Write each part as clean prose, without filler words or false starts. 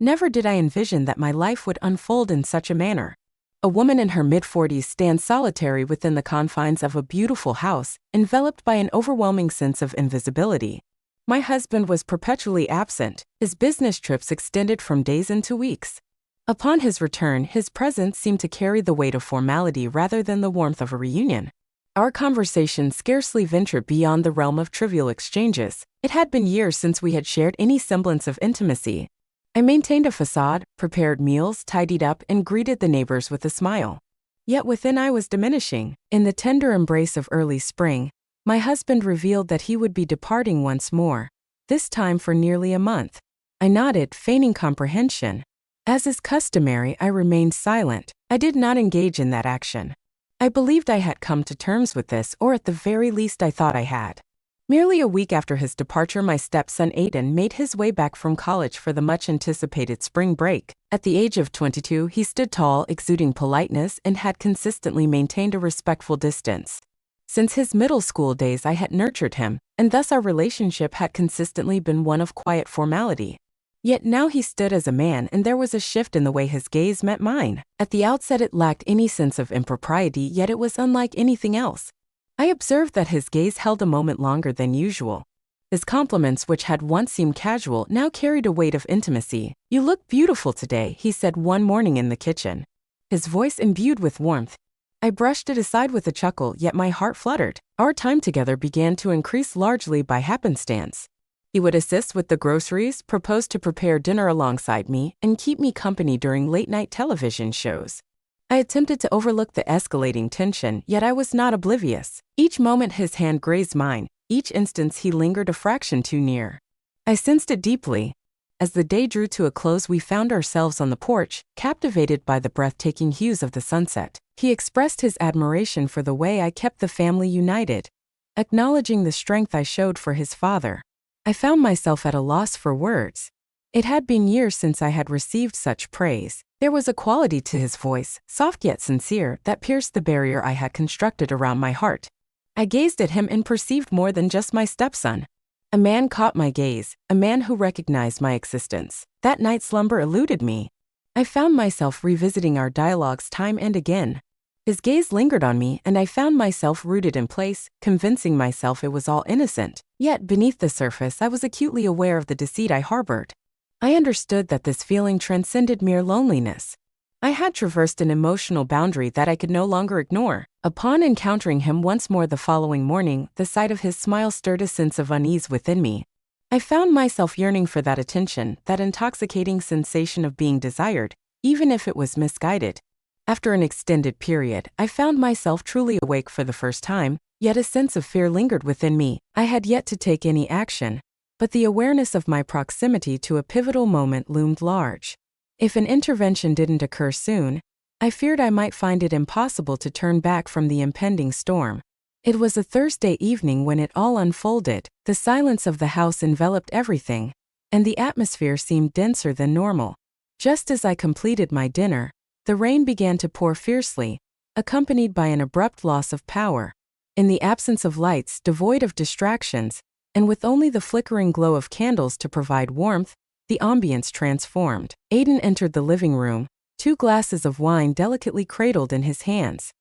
Never did I envision that my life would unfold in such a manner. A woman in her mid-40s stands solitary within the confines of a beautiful house, enveloped by an overwhelming sense of invisibility. My husband was perpetually absent, his business trips extended from days into weeks. Upon his return, his presence seemed to carry the weight of formality rather than the warmth of a reunion. Our conversation scarcely ventured beyond the realm of trivial exchanges. It had been years since we had shared any semblance of intimacy. I maintained a facade, prepared meals, tidied up, and greeted the neighbors with a smile. Yet within I was diminishing. In the tender embrace of early spring, my husband revealed that he would be departing once more, this time for nearly a month. I nodded, feigning comprehension. As is customary, I remained silent. I did not engage in that action. I believed I had come to terms with this, or at the very least I thought I had. Merely a week after his departure, my stepson Aiden made his way back from college for the much-anticipated spring break. At the age of 22, he stood tall, exuding politeness, and had consistently maintained a respectful distance. Since his middle school days, I had nurtured him, and thus our relationship had consistently been one of quiet formality. Yet now he stood as a man, and there was a shift in the way his gaze met mine. At the outset it lacked any sense of impropriety, yet it was unlike anything else. I observed that his gaze held a moment longer than usual. His compliments, which had once seemed casual, now carried a weight of intimacy. "You look beautiful today," he said one morning in the kitchen, his voice imbued with warmth. I brushed it aside with a chuckle, yet my heart fluttered. Our time together began to increase largely by happenstance. He would assist with the groceries, propose to prepare dinner alongside me, and keep me company during late-night television shows. I attempted to overlook the escalating tension, yet I was not oblivious. Each moment his hand grazed mine, each instance he lingered a fraction too near. I sensed it deeply. As the day drew to a close, we found ourselves on the porch, captivated by the breathtaking hues of the sunset. He expressed his admiration for the way I kept the family united, acknowledging the strength I showed for his father. I found myself at a loss for words. It had been years since I had received such praise. There was a quality to his voice, soft yet sincere, that pierced the barrier I had constructed around my heart. I gazed at him and perceived more than just my stepson. A man caught my gaze, a man who recognized my existence. That night's slumber eluded me. I found myself revisiting our dialogues time and again. His gaze lingered on me, and I found myself rooted in place, convincing myself it was all innocent. Yet beneath the surface, I was acutely aware of the deceit I harbored. I understood that this feeling transcended mere loneliness. I had traversed an emotional boundary that I could no longer ignore. Upon encountering him once more the following morning, the sight of his smile stirred a sense of unease within me. I found myself yearning for that attention, that intoxicating sensation of being desired, even if it was misguided. After an extended period, I found myself truly awake for the first time, yet a sense of fear lingered within me. I had yet to take any action, but the awareness of my proximity to a pivotal moment loomed large. If an intervention didn't occur soon, I feared I might find it impossible to turn back from the impending storm. It was a Thursday evening when it all unfolded. The silence of the house enveloped everything, and the atmosphere seemed denser than normal. Just as I completed my dinner, the rain began to pour fiercely, accompanied by an abrupt loss of power. In the absence of lights, devoid of distractions, and with only the flickering glow of candles to provide warmth, the ambience transformed. Aiden entered the living room, 2 glasses of wine delicately cradled in his hands.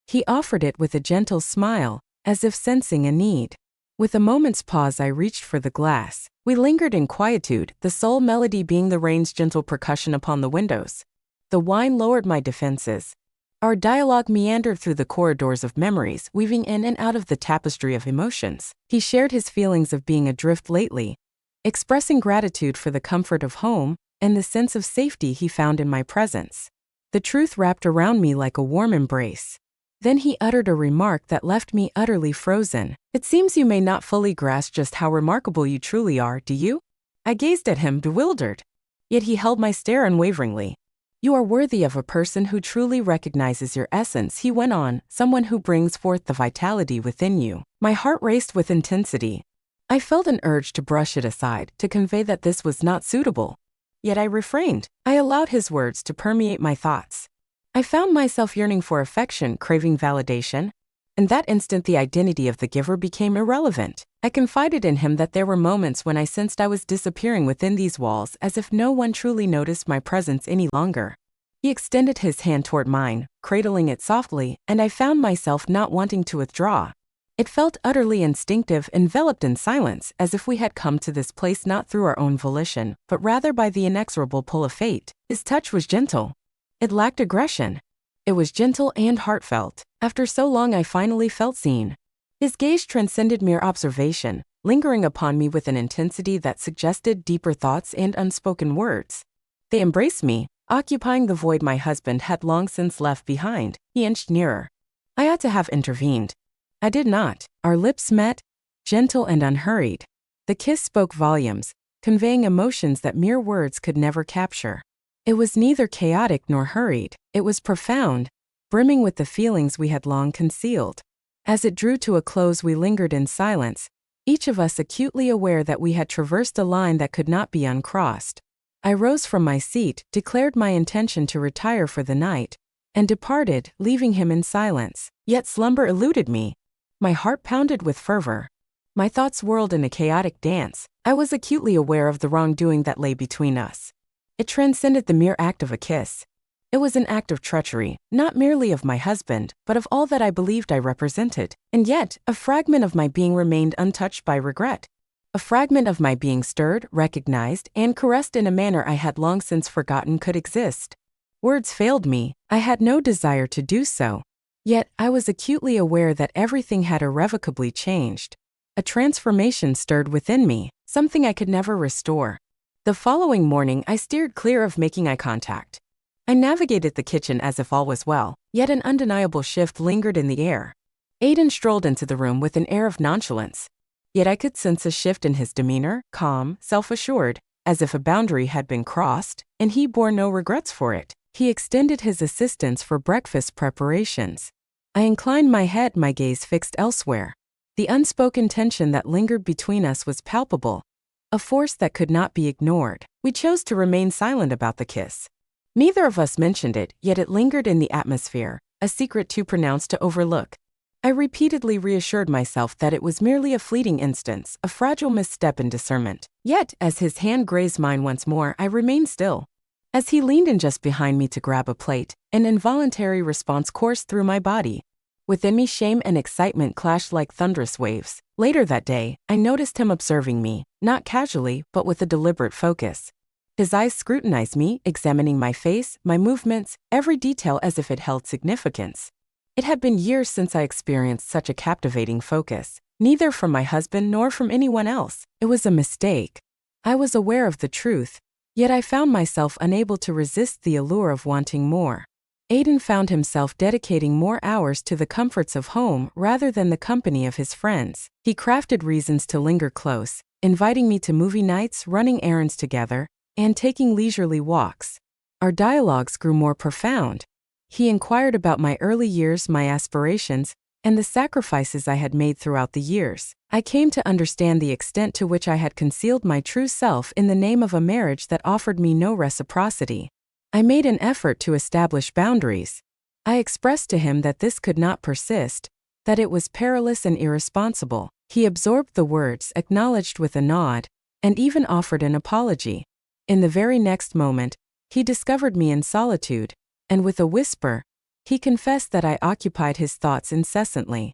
He offered it with a gentle smile, as if sensing a need. With a moment's pause, I reached for the glass. We lingered in quietude, the sole melody being the rain's gentle percussion upon the windows. The wine lowered my defenses. Our dialogue meandered through the corridors of memories, weaving in and out of the tapestry of emotions. He shared his feelings of being adrift lately, expressing gratitude for the comfort of home and the sense of safety he found in my presence. The truth wrapped around me like a warm embrace. Then he uttered a remark that left me utterly frozen. "It seems you may not fully grasp just how remarkable you truly are, do you?" I gazed at him, bewildered. Yet he held my stare unwaveringly. "You are worthy of a person who truly recognizes your essence," he went on, "someone who brings forth the vitality within you." My heart raced with intensity. I felt an urge to brush it aside, to convey that this was not suitable. Yet I refrained. I allowed his words to permeate my thoughts. I found myself yearning for affection, craving validation, In that instant, the identity of the giver became irrelevant. I confided in him that there were moments when I sensed I was disappearing within these walls as if no one truly noticed my presence any longer. He extended his hand toward mine, cradling it softly, and I found myself not wanting to withdraw. It felt utterly instinctive, enveloped in silence, as if we had come to this place not through our own volition, but rather by the inexorable pull of fate. His touch was gentle. It lacked aggression. It was gentle and heartfelt. After so long, I finally felt seen. His gaze transcended mere observation, lingering upon me with an intensity that suggested deeper thoughts and unspoken words. They embraced me, occupying the void my husband had long since left behind. He inched nearer. I ought to have intervened. I did not. Our lips met, gentle and unhurried. The kiss spoke volumes, conveying emotions that mere words could never capture. It was neither chaotic nor hurried. It was profound, brimming with the feelings we had long concealed. As it drew to a close, we lingered in silence, each of us acutely aware that we had traversed a line that could not be uncrossed. I rose from my seat, declared my intention to retire for the night, and departed, leaving him in silence. Yet slumber eluded me. My heart pounded with fervor. My thoughts whirled in a chaotic dance. I was acutely aware of the wrongdoing that lay between us. It transcended the mere act of a kiss. It was an act of treachery, not merely of my husband, but of all that I believed I represented. And yet, a fragment of my being remained untouched by regret. A fragment of my being stirred, recognized, and caressed in a manner I had long since forgotten could exist. Words failed me. I had no desire to do so. Yet, I was acutely aware that everything had irrevocably changed. A transformation stirred within me, something I could never restore. The following morning, I steered clear of making eye contact. I navigated the kitchen as if all was well, yet an undeniable shift lingered in the air. Aidan strolled into the room with an air of nonchalance. Yet I could sense a shift in his demeanor, calm, self-assured, as if a boundary had been crossed, and he bore no regrets for it. He extended his assistance for breakfast preparations. I inclined my head, my gaze fixed elsewhere. The unspoken tension that lingered between us was palpable, a force that could not be ignored. We chose to remain silent about the kiss. Neither of us mentioned it, yet it lingered in the atmosphere, a secret too pronounced to overlook. I repeatedly reassured myself that it was merely a fleeting instance, a fragile misstep in discernment. Yet, as his hand grazed mine once more, I remained still. As he leaned in just behind me to grab a plate, an involuntary response coursed through my body. Within me, shame and excitement clashed like thunderous waves. Later that day, I noticed him observing me, not casually, but with a deliberate focus. His eyes scrutinized me, examining my face, my movements, every detail as if it held significance. It had been years since I experienced such a captivating focus, neither from my husband nor from anyone else. It was a mistake. I was aware of the truth, yet I found myself unable to resist the allure of wanting more. Aidan found himself dedicating more hours to the comforts of home rather than the company of his friends. He crafted reasons to linger close, inviting me to movie nights, running errands together, and taking leisurely walks. Our dialogues grew more profound. He inquired about my early years, my aspirations, and the sacrifices I had made throughout the years. I came to understand the extent to which I had concealed my true self in the name of a marriage that offered me no reciprocity. I made an effort to establish boundaries. I expressed to him that this could not persist, that it was perilous and irresponsible. He absorbed the words, acknowledged with a nod, and even offered an apology. In the very next moment, he discovered me in solitude, and with a whisper, he confessed that I occupied his thoughts incessantly.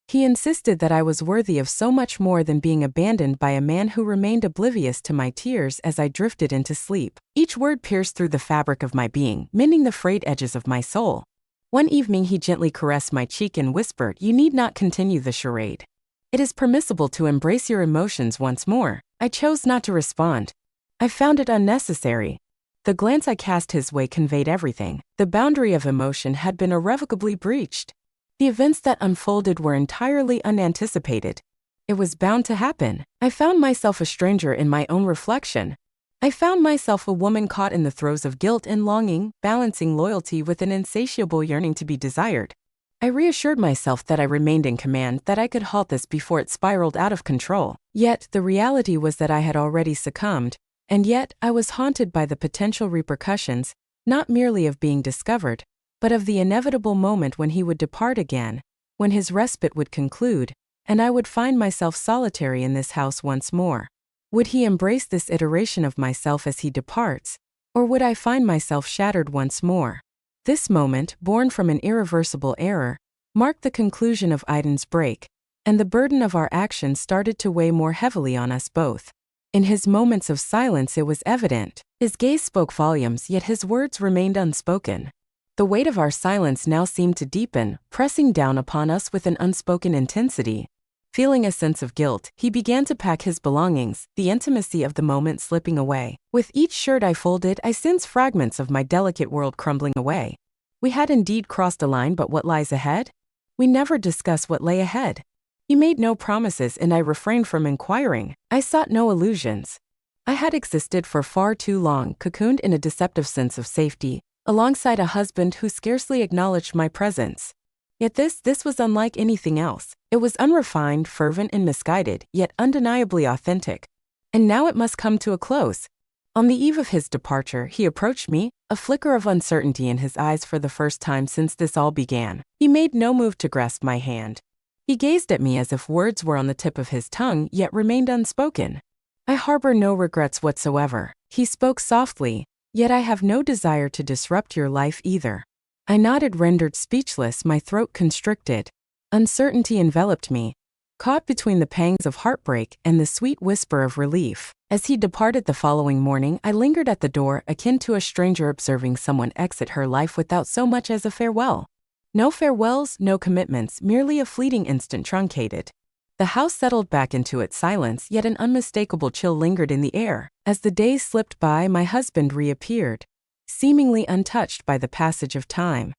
He insisted that I was worthy of so much more than being abandoned by a man who remained oblivious to my tears as I drifted into sleep. Each word pierced through the fabric of my being, mending the frayed edges of my soul. One evening he gently caressed my cheek and whispered, "You need not continue the charade. It is permissible to embrace your emotions once more." I chose not to respond. I found it unnecessary. The glance I cast his way conveyed everything. The boundary of emotion had been irrevocably breached. The events that unfolded were entirely unanticipated. It was bound to happen. I found myself a stranger in my own reflection. I found myself a woman caught in the throes of guilt and longing, balancing loyalty with an insatiable yearning to be desired. I reassured myself that I remained in command, that I could halt this before it spiraled out of control. Yet, the reality was that I had already succumbed, and yet I was haunted by the potential repercussions, not merely of being discovered, but of the inevitable moment when he would depart again, when his respite would conclude, and I would find myself solitary in this house once more. Would he embrace this iteration of myself as he departs, or would I find myself shattered once more? This moment, born from an irreversible error, marked the conclusion of Aiden's break, and the burden of our actions started to weigh more heavily on us both. In his moments of silence it was evident. His gaze spoke volumes, yet his words remained unspoken. The weight of our silence now seemed to deepen, pressing down upon us with an unspoken intensity. Feeling a sense of guilt, he began to pack his belongings, the intimacy of the moment slipping away. With each shirt I folded, I sensed fragments of my delicate world crumbling away. We had indeed crossed a line, but what lies ahead? We never discussed what lay ahead. He made no promises and I refrained from inquiring. I sought no illusions. I had existed for far too long, cocooned in a deceptive sense of safety, alongside a husband who scarcely acknowledged my presence. Yet this was unlike anything else. It was unrefined, fervent, and misguided, yet undeniably authentic. And now it must come to a close. On the eve of his departure, he approached me, a flicker of uncertainty in his eyes for the first time since this all began. He made no move to grasp my hand. He gazed at me as if words were on the tip of his tongue, yet remained unspoken. I harbor no regrets whatsoever. He spoke softly, yet I have no desire to disrupt your life either. I nodded, rendered speechless, my throat constricted. Uncertainty enveloped me, caught between the pangs of heartbreak and the sweet whisper of relief. As he departed the following morning, I lingered at the door, akin to a stranger observing someone exit her life without so much as a farewell. No farewells, no commitments, merely a fleeting instant truncated. The house settled back into its silence, yet an unmistakable chill lingered in the air. As the days slipped by, my husband reappeared, seemingly untouched by the passage of time.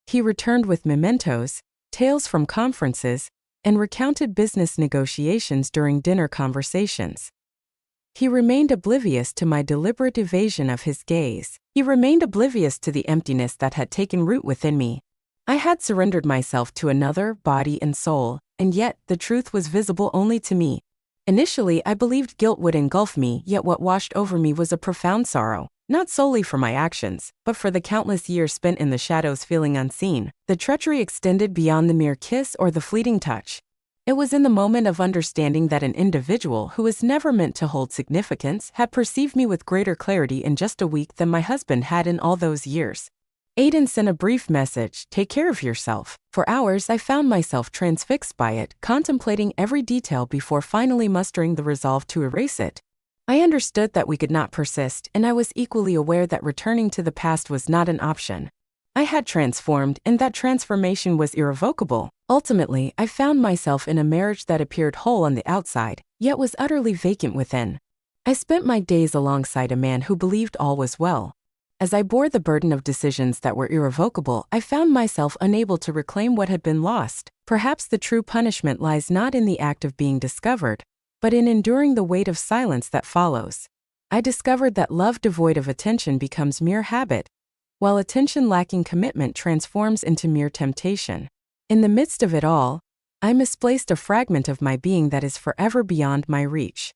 He returned with mementos, tales from conferences, and recounted business negotiations during dinner conversations. He remained oblivious to my deliberate evasion of his gaze. He remained oblivious to the emptiness that had taken root within me. I had surrendered myself to another, body and soul, and yet the truth was visible only to me. Initially, I believed guilt would engulf me, yet what washed over me was a profound sorrow, not solely for my actions, but for the countless years spent in the shadows feeling unseen. The treachery extended beyond the mere kiss or the fleeting touch. It was in the moment of understanding that an individual who was never meant to hold significance had perceived me with greater clarity in just a week than my husband had in all those years. Aiden sent a brief message, "Take care of yourself." For hours I found myself transfixed by it, contemplating every detail before finally mustering the resolve to erase it. I understood that we could not persist, and I was equally aware that returning to the past was not an option. I had transformed, and that transformation was irrevocable. Ultimately, I found myself in a marriage that appeared whole on the outside, yet was utterly vacant within. I spent my days alongside a man who believed all was well. As I bore the burden of decisions that were irrevocable, I found myself unable to reclaim what had been lost. Perhaps the true punishment lies not in the act of being discovered, but in enduring the weight of silence that follows. I discovered that love devoid of attention becomes mere habit, while attention lacking commitment transforms into mere temptation. In the midst of it all, I misplaced a fragment of my being that is forever beyond my reach.